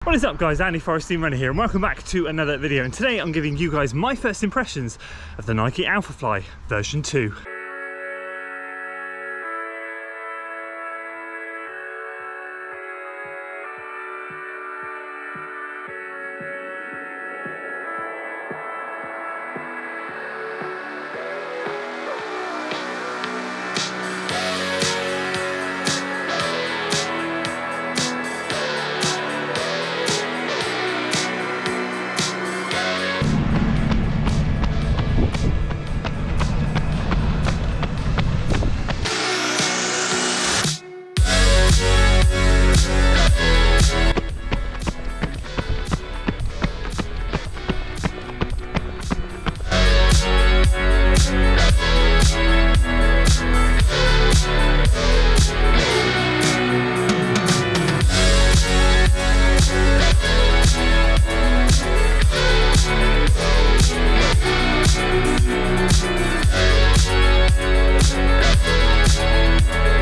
What is up guys, Andy Forest Team Runner here and welcome back to another video, and today I'm giving you guys my first impressions of the Nike Alphafly version 2.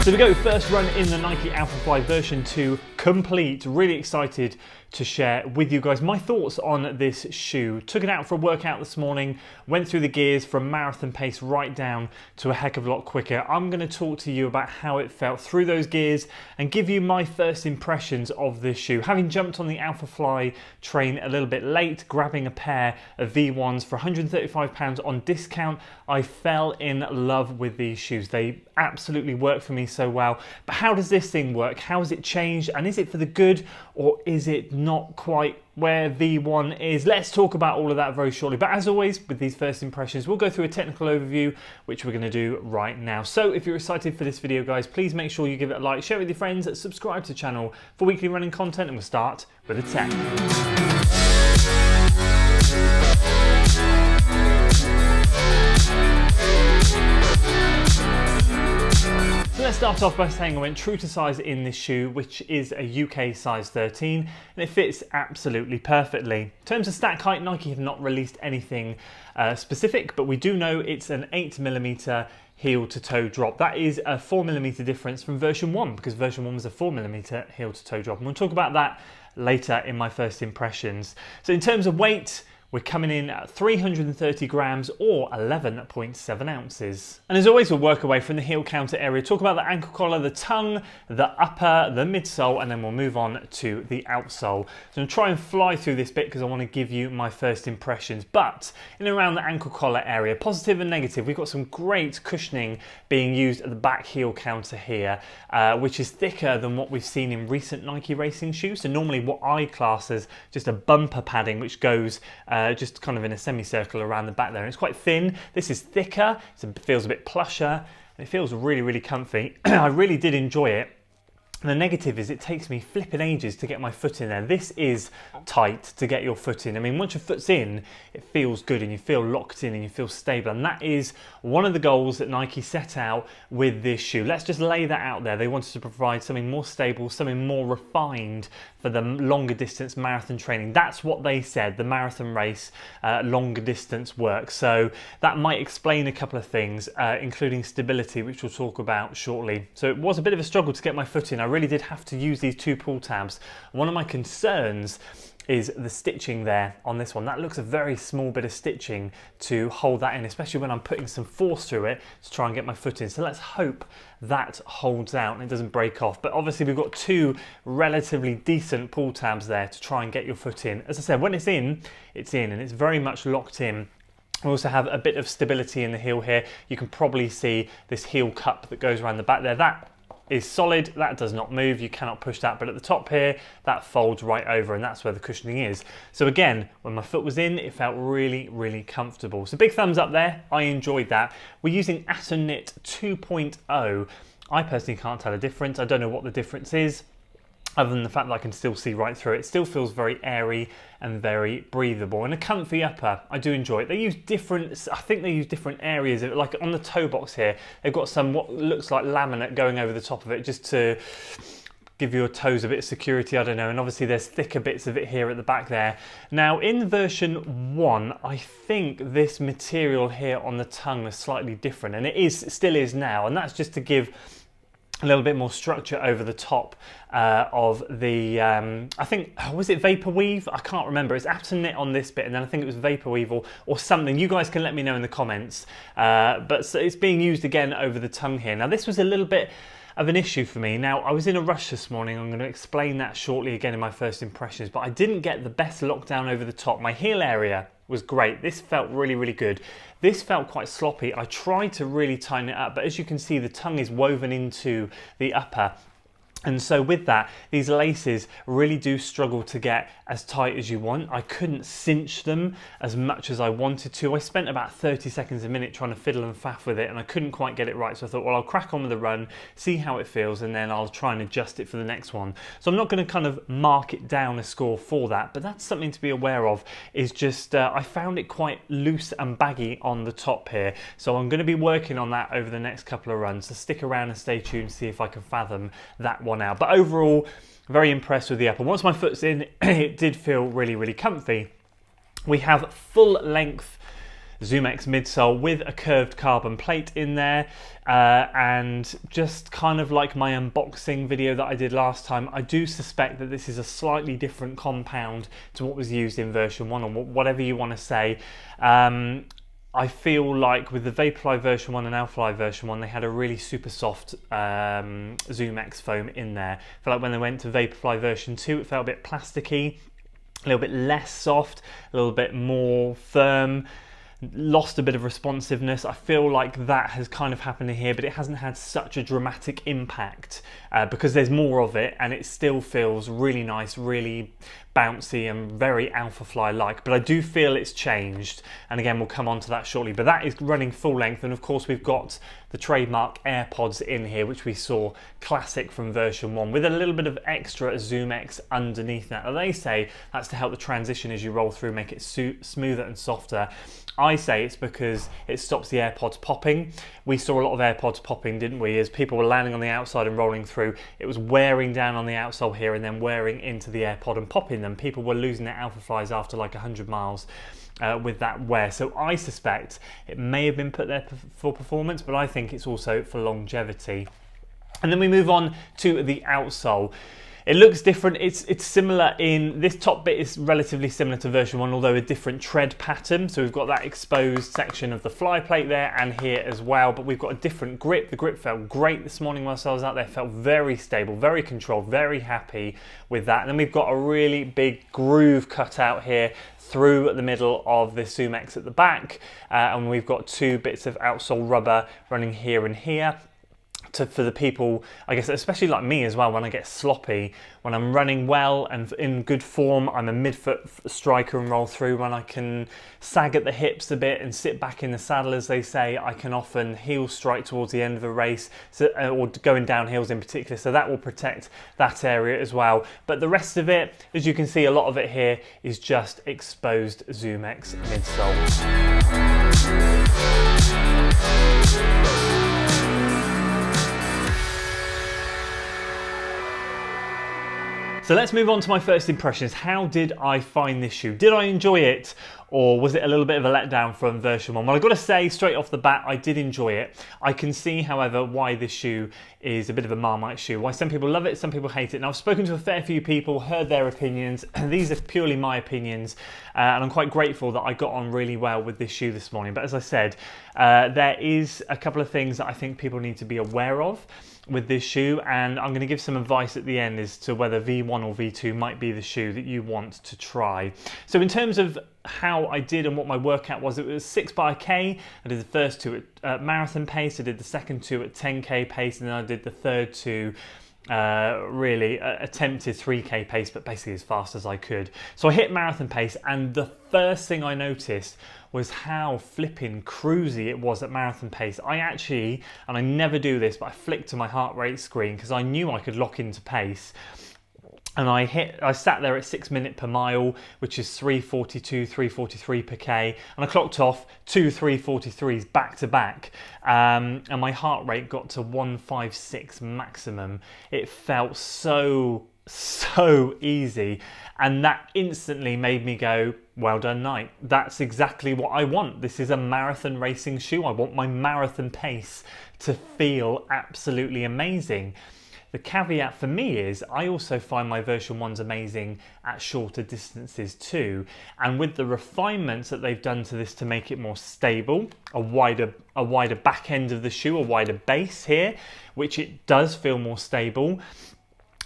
So we go, first run in the Nike Alphafly version 2 complete. Really excited to share with you guys my thoughts on this shoe. Took it out for a workout this morning, went through the gears from marathon pace right down to a heck of a lot quicker. I'm going to talk to you about how it felt through those gears and give you my first impressions of this shoe. Having jumped on the Alphafly train a little bit late, grabbing a pair of V1s for £135 on discount, I fell in love with these shoes. They absolutely work for me so well. But how does this thing work? How has it changed? And is it for the good, or is it not quite where V1 is? Let's talk about all of that very shortly. But as always, with these first impressions, we'll go through a technical overview, which we're going to do right now. So if you're excited for this video, guys, please make sure you give it a like, share it with your friends, subscribe to the channel for weekly running content, and we'll start with a tech. So let's start off by saying I went true to size in this shoe, which is a UK size 13, and it fits absolutely perfectly. In terms of stack height, Nike have not released anything specific, but we do know it's an 8mm heel to toe drop. That is a 4mm difference from version 1, because version 1 was a 4mm heel to toe drop, and we'll talk about that later in my first impressions. So in terms of weight, we're coming in at 330 grams or 11.7 ounces. And as always, we'll work away from the heel counter area, talk about the ankle collar, the tongue, the upper, the midsole, and then we'll move on to the outsole. So I'm going to try and fly through this bit because I want to give you my first impressions. But in and around the ankle collar area, positive and negative, we've got some great cushioning being used at the back heel counter here, which is thicker than what we've seen in recent Nike racing shoes. So normally what I class as just a bumper padding, which goes just kind of in a semicircle around the back there. And it's quite thin. This is thicker, it feels a bit plusher, and it feels really, really comfy. I really did enjoy it. And the negative is it takes me flipping ages to get my foot in there. This is tight to get your foot in. I mean, once your foot's in, it feels good and you feel locked in and you feel stable. And that is one of the goals that Nike set out with this shoe. Let's just lay that out there. They wanted to provide something more stable, something more refined for the longer distance marathon training. That's what they said, the marathon race, longer distance work. So that might explain a couple of things, including stability, which we'll talk about shortly. So it was a bit of a struggle to get my foot in. I really did have to use these two pull tabs. One of my concerns is the stitching there on this one. That looks a very small bit of stitching to hold that in, especially when I'm putting some force through it to try and get my foot in. So let's hope that holds out and it doesn't break off. But obviously we've got two relatively decent pull tabs there to try and get your foot in. As I said, when it's in, and it's very much locked in. We also have a bit of stability in the heel here. You can probably see this heel cup that goes around the back there. That is solid, that does not move, you cannot push that, but at the top here, that folds right over, and that's where the cushioning is. So again, when my foot was in, it felt really, really comfortable. So big thumbs up there, I enjoyed that. We're using Atom Knit 2.0. I personally can't tell a difference, I don't know what the difference is, other than the fact that I can still see right through it. It still feels very airy and very breathable, and a comfy upper. I do enjoy it. They use different, I think they use different areas of it. Like on the toe box here, they've got some what looks like laminate going over the top of it just to give your toes a bit of security, I don't know. And obviously there's thicker bits of it here at the back there. Now in version 1, I think this material here on the tongue is slightly different, and it still is now, and that's just to give a little bit more structure over the top of the, I think, was it Vapor Weave? I can't remember. It's Apton Knit on this bit, and then I think it was Vapor Weave or something. You guys can let me know in the comments. But so it's being used again over the tongue here. Now this was a little bit of an issue for me. Now I was in a rush this morning. I'm going to explain that shortly again in my first impressions, but I didn't get the best lockdown over the top. My heel area was great. This felt really, really good. This felt quite sloppy. I tried to really tighten it up, but as you can see, the tongue is woven into the upper. And so with that, these laces really do struggle to get as tight as you want. I couldn't cinch them as much as I wanted to. I spent about 30 seconds a minute trying to fiddle and faff with it, and I couldn't quite get it right. So I thought, well, I'll crack on with the run, see how it feels, and then I'll try and adjust it for the next one. So I'm not going to kind of mark it down a score for that, but that's something to be aware of, is just I found it quite loose and baggy on the top here. So I'm going to be working on that over the next couple of runs. So stick around and stay tuned, see if I can fathom that one out. But overall, very impressed with the upper. Once my foot's in, it did feel really, really comfy. We have full length ZOOMX midsole with a curved carbon plate in there, and just kind of like my unboxing video that I did last time, I do suspect that this is a slightly different compound to what was used in version 1, or whatever you want to say. I feel like with the Vaporfly version 1 and Alphafly version 1, they had a really super soft ZOOMX foam in there. I feel like when they went to Vaporfly version 2, it felt a bit plasticky, a little bit less soft, a little bit more firm, lost a bit of responsiveness. I feel like that has kind of happened here, but it hasn't had such a dramatic impact because there's more of it, and it still feels really nice, really bouncy and very Alphafly-like. But I do feel it's changed, and again we'll come on to that shortly. But that is running full length, and of course we've got the trademark AirPods in here, which we saw classic from version 1, with a little bit of extra ZOOMX underneath that. Now they say that's to help the transition as you roll through, make it smoother and softer. I say it's because it stops the AirPods popping. We saw a lot of AirPods popping, didn't we? As people were landing on the outside and rolling through, it was wearing down on the outsole here and then wearing into the AirPod and popping them. People were losing their Alphaflys after like 100 miles with that wear. So I suspect it may have been put there for performance, but I think it's also for longevity. And then we move on to the outsole. It looks different. It's similar in this top bit is relatively similar to version 1, although a different tread pattern. So we've got that exposed section of the fly plate there and here as well, but we've got a different grip. The grip felt great this morning whilst I was out there. Felt very stable, very controlled, very happy with that. And then we've got a really big groove cut out here through the middle of this ZOOMX at the back, and we've got 2 bits of outsole rubber running here and here. For the people, I guess, especially like me as well, when I get sloppy, when I'm running well and in good form, I'm a midfoot striker and roll through. When I can sag at the hips a bit and sit back in the saddle, as they say, I can often heel strike towards the end of a race, so, or going down hills in particular, so that will protect that area as well. But the rest of it, as you can see, a lot of it here is just exposed ZOOMX midsole. So let's move on to my first impressions. How did I find this shoe? Did I enjoy it, or was it a little bit of a letdown from version 1? Well, I've got to say straight off the bat, I did enjoy it. I can see, however, why this shoe is a bit of a Marmite shoe. Why some people love it, some people hate it. Now, I've spoken to a fair few people, heard their opinions. These are purely my opinions, and I'm quite grateful that I got on really well with this shoe this morning. But as I said, there is a couple of things that I think people need to be aware of with this shoe, and I'm going to give some advice at the end as to whether V1 or V2 might be the shoe that you want to try. So in terms of how I did and what my workout was, it was 6 by K. I did the first 2 at marathon pace, I did the second 2 at 10K pace, and then I did the third 2 really attempted 3K pace, but basically as fast as I could. So I hit marathon pace, and the first thing I noticed was how flipping cruisy it was at marathon pace. I actually, and I never do this, but I flicked to my heart rate screen because I knew I could lock into pace. And I sat there at 6 minutes per mile, which is 3:42, 3:43 per K, and I clocked off 2 3:43s back to back, and my heart rate got to 156 maximum. It felt so so easy, and that instantly made me go, well done, Nike. That's exactly what I want. This is a marathon racing shoe. I want my marathon pace to feel absolutely amazing. The caveat for me is I also find my version 1s amazing at shorter distances too, and with the refinements that they've done to this to make it more stable, a wider back end of the shoe, a wider base here, which it does feel more stable.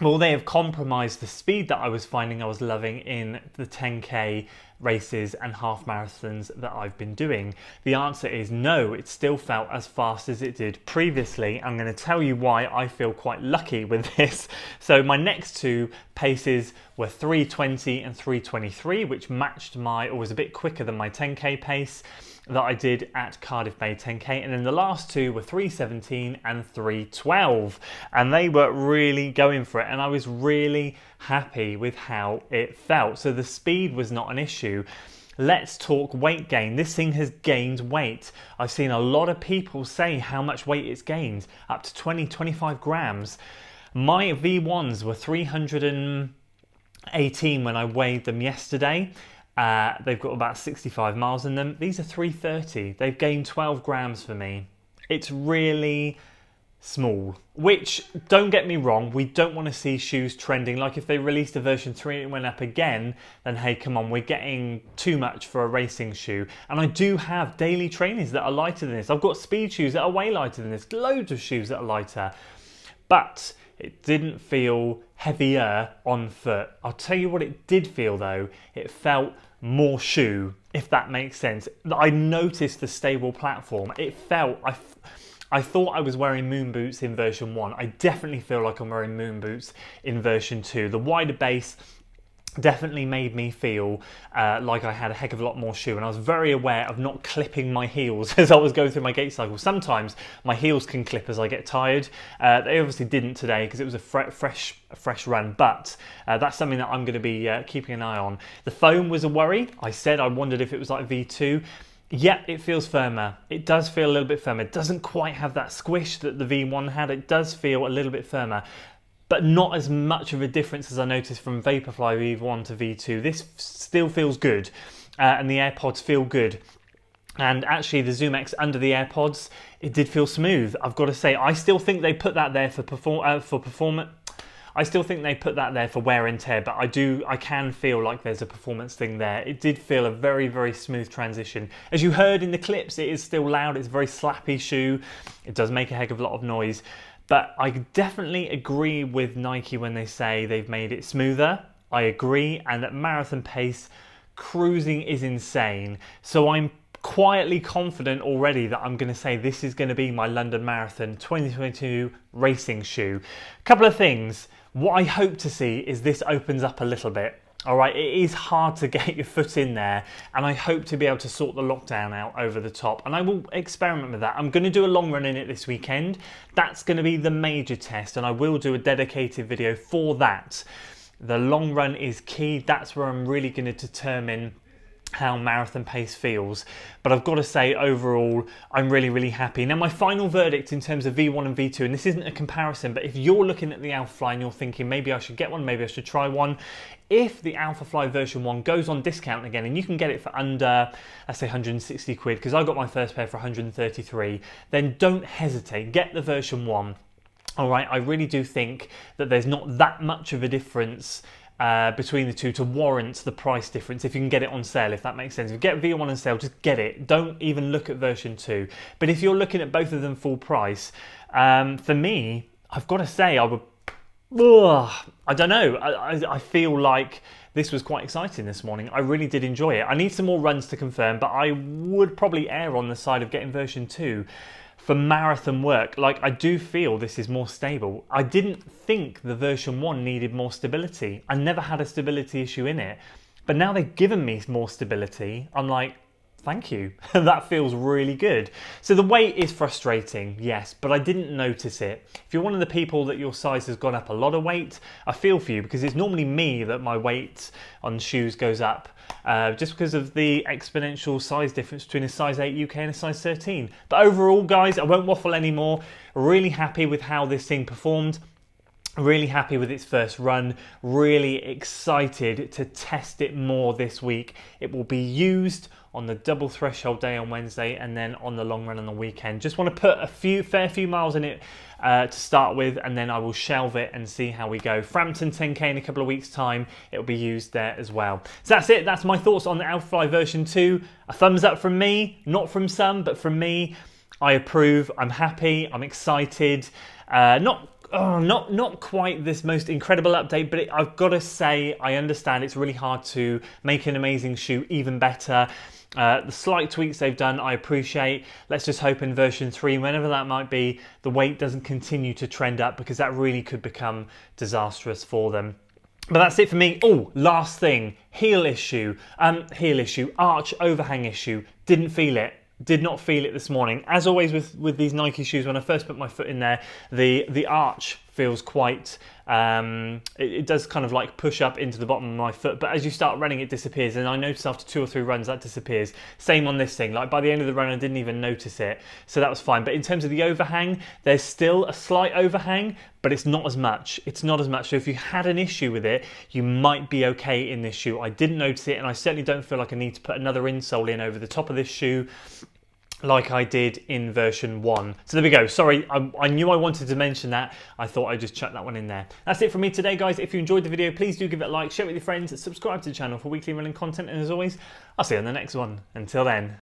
Well, they have compromised the speed that I was finding I was loving in the 10k races and half marathons that I've been doing. The answer is no, it still felt as fast as it did previously. I'm going to tell you why I feel quite lucky with this. So my next two paces were 3:20 and 3:23, which matched or was a bit quicker than my 10k pace that I did at Cardiff Bay 10k, and then the last two were 3:17 and 3:12, and they were really going for it, and I was really happy with how it felt. So the speed was not an issue. Let's talk weight gain. This thing has gained weight. I've seen a lot of people say how much weight it's gained, up to 20-25 grams. My V1s were 318 when I weighed them yesterday. They've got about 65 miles in them. These are 330. They've gained 12 grams for me. It's really small, which, don't get me wrong, we don't want to see shoes trending. Like if they released a version 3 and it went up again, then hey, come on, we're getting too much for a racing shoe. And I do have daily trainers that are lighter than this. I've got speed shoes that are way lighter than this, loads of shoes that are lighter. But it didn't feel heavier on foot. I'll tell you what it did feel though. It felt more shoe, if that makes sense. I noticed the stable platform. It felt, I thought I was wearing moon boots in version 1. I definitely feel like I'm wearing moon boots in version 2. The wider base definitely made me feel like I had a heck of a lot more shoe, and I was very aware of not clipping my heels as I was going through my gait cycle. Sometimes my heels can clip as I get tired. They obviously didn't today because it was a fresh run, but that's something that I'm going to be keeping an eye on. The foam was a worry. I said I wondered if it was like V2. Yeah, it feels firmer. It does feel a little bit firmer. It doesn't quite have that squish that the V1 had. It does feel a little bit firmer, but not as much of a difference as I noticed from Vaporfly V1 to V2. This still feels good, and the AirPods feel good. And actually the Zoom X under the AirPods, it did feel smooth. I've got to say, I still think they put that there for performance. I still think they put that there for wear and tear, but I can feel like there's a performance thing there. It did feel a very, very smooth transition. As you heard in the clips, it is still loud. It's a very slappy shoe. It does make a heck of a lot of noise. But I definitely agree with Nike when they say they've made it smoother. I agree, and at marathon pace, cruising is insane. So I'm quietly confident already that I'm going to say this is going to be my London Marathon 2022 racing shoe. A couple of things. What I hope to see is this opens up a little bit. All right, it is hard to get your foot in there, and I hope to be able to sort the lockdown out over the top, and I will experiment with that. I'm going to do a long run in it this weekend. That's going to be the major test, and I will do a dedicated video for that. The long run is key. That's where I'm really going to determine how marathon pace feels. But I've got to say, overall, I'm really, really happy. Now, my final verdict in terms of V1 and V2, and this isn't a comparison, but if you're looking at the AlphaFly and you're thinking, maybe I should get one, maybe I should try one, if the AlphaFly version 1 goes on discount again, and you can get it for under, let's say 160 quid, because I got my first pair for 133, then don't hesitate, get the version 1. All right, I really do think that there's not that much of a difference between the two to warrant the price difference if you can get it on sale, if that makes sense. If you get V1 on sale, just get it. Don't even look at version 2. But if you're looking at both of them full price, for me, I've got to say, I don't know. I feel like this was quite exciting this morning. I really did enjoy it. I need some more runs to confirm, but I would probably err on the side of getting version 2. For marathon work, like, I do feel this is more stable. I didn't think the version 1 needed more stability. I never had a stability issue in it. But now they've given me more stability, I'm like, thank you. That feels really good. So the weight is frustrating, yes, but I didn't notice it. If you're one of the people that your size has gone up a lot of weight, I feel for you, because it's normally me that my weight on shoes goes up just because of the exponential size difference between a size 8 UK and a size 13. But overall, guys, I won't waffle anymore. Really happy with how this thing performed. Really happy with its first run, really excited to test it more this week. It will be used on the double threshold day on Wednesday and then on the long run on the weekend. Just want to put a fair few miles in it to start with, and then I will shelve it and see how we go. Frampton 10k in a couple of weeks time, it will be used there as well. So that's it, that's my thoughts on the Alphafly version 2. A thumbs up from me, not from some, but from me. I approve, I'm happy, I'm excited. Not quite this most incredible update, but I've got to say, I understand it's really hard to make an amazing shoe even better. The slight tweaks they've done, I appreciate. Let's just hope in version 3, whenever that might be, the weight doesn't continue to trend up, because that really could become disastrous for them. But that's it for me. Oh, last thing, heel issue, arch overhang issue. Didn't feel it. Did not feel it this morning. As always with these Nike shoes, when I first put my foot in there, the arch feels quite, it does kind of like push up into the bottom of my foot, but as you start running it disappears, and I noticed after 2 or 3 runs that disappears. Same on this thing, like by the end of the run I didn't even notice it, so that was fine. But in terms of the overhang, there's still a slight overhang, but it's not as much. It's not as much, so if you had an issue with it, you might be okay in this shoe. I didn't notice it, and I certainly don't feel like I need to put another insole in over the top of this shoe like I did in version 1. So there we go. Sorry, I knew I wanted to mention that. I thought I'd just chuck that one in there. That's it from me today, guys. If you enjoyed the video, please do give it a like, share it with your friends, subscribe to the channel for weekly running content, and as always, I'll see you on the next one. Until then.